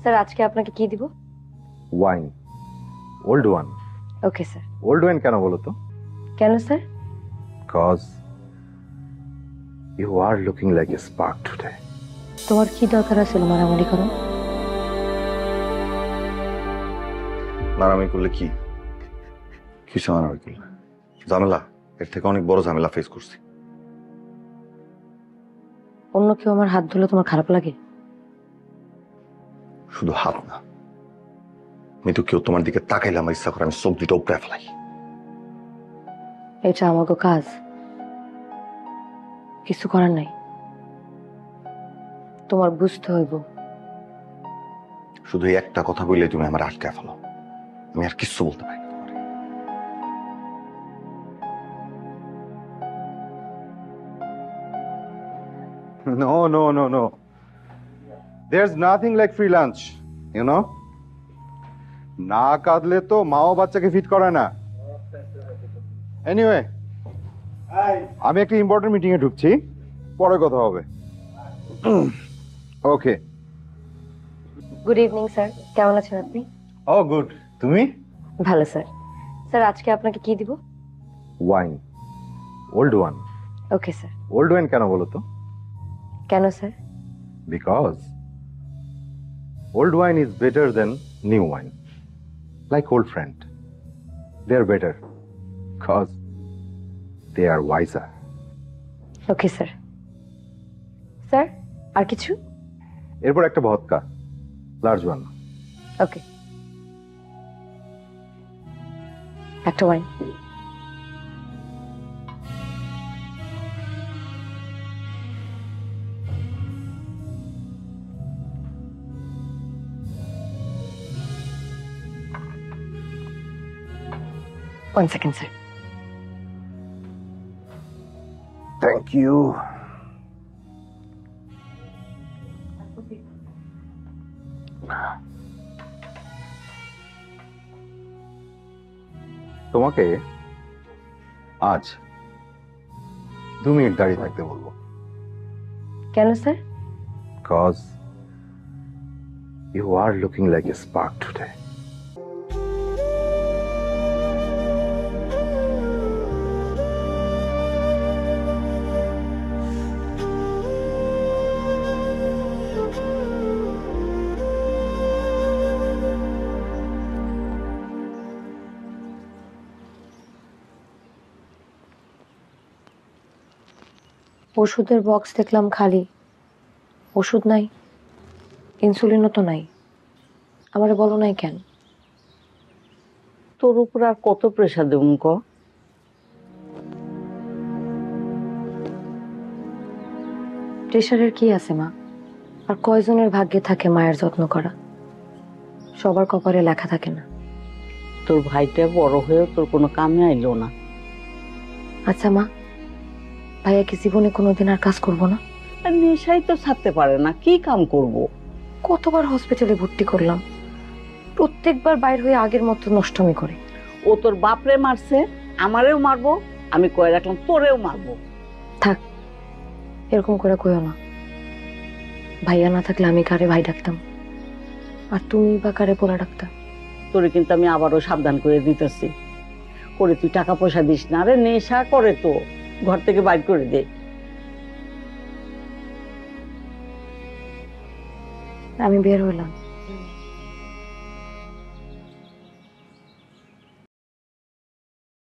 Sir আজকে আপনাকে কি দিব? Wine, old one. Okay sir. Old wine কেন বলো তো? কেন sir? Because you are looking like a spark today. তোমার কি দরকার ছিল মারামারি করো? মারামারি করলে কি কিসে মারামারি করলে? ঝামেলা, এর থেকে অনেক বড় ঝামেলা ফেস করছি। অন্য কেউ আমার হাত ধরলে তোমার খারাপ লাগে? শুধু হাত না, আমি তো কেউ তোমার দিকে তাকাইলে আমার ইচ্ছা করে আমি চোখ দুটো উপড়ে ফেলাই। এটা আমাকে কাজ, কিছু করার নাই। তোমার বুঝতে হইব। শুধু এই একটা কথা বললে তুমি আমার আটকায় ফেলো, আমি আর কিচ্ছু বলতে পারি না। No, no, no, no. There's nothing like free lunch, you know? না কাঁদলে তো মাও বাচ্চাকে ফিট করে না। এনিওয়ে, আমি একটা ইম্পর্টেন্ট মিটিং এ ঢুকছি, পরে কথা হবে। ওকে। গুড ইভিনিং স্যার, কেমন আছেন আপনি? ও গুড, তুমি? ভালো স্যার। স্যার আজকে আপনাকে কি দিব? Wine, old one. Okay sir. Old wine কেন বলো তো? কেন sir? Because old wine is better than new wine. Like old friend. They are better because they are wiser. Okay sir. Sir আর কিছু? এরপর একটা ভদকা, লার্জ ওয়ান। ওকে। একটা wine. One second, sir. Thank you. তোমাকে আজ 2 minute দাঁড়িয়ে থাকতে বলবো। কেন sir? Because you are looking like a spark today. ওষুধের বক্স দেখলাম খালি, ওষুধ নাই, ইনসুলিনও তো নাই। আমারে বলো নাই কেন? তোর উপর আর কত প্রেশার দেব ক? প্রেশারের কি আছে মা? আর কয়জনের ভাগ্যে থাকে মায়ের যত্ন করা? সবার কপালে লেখা থাকে না। তোর ভাইটা বড় হয়েও তোর কোনো কামে আইলো না। আচ্ছা মা, ভাইয়া কি জীবনে কোনোদিন আর কাজ করবো না? আর নেশাই তো ছাড়তে পারে না, কি কাম করব? কতবার হসপিটালে ভর্তি করলাম, প্রত্যেকবার বাইর হয়ে আগের মতো নষ্টমি করে। ও তোর বাপরে মারছে, আমারেও মারবো, আমি কয়ে রাখলাম তোরেও মারবো। থাক, এরকম করে কইও না। ভাইয়া না থাকলে আমি কারে ভাই ডাকতাম, আর তুমি বা কারে পোলা ডাকতাম? তোরে কিন্তু আমি আবারও সাবধান করে দিতেছি, করে তুই টাকা পয়সা দিস না। আরে নেশা করে তো, ঘর থেকে বাইর করে দে। আমি বের হইলাম,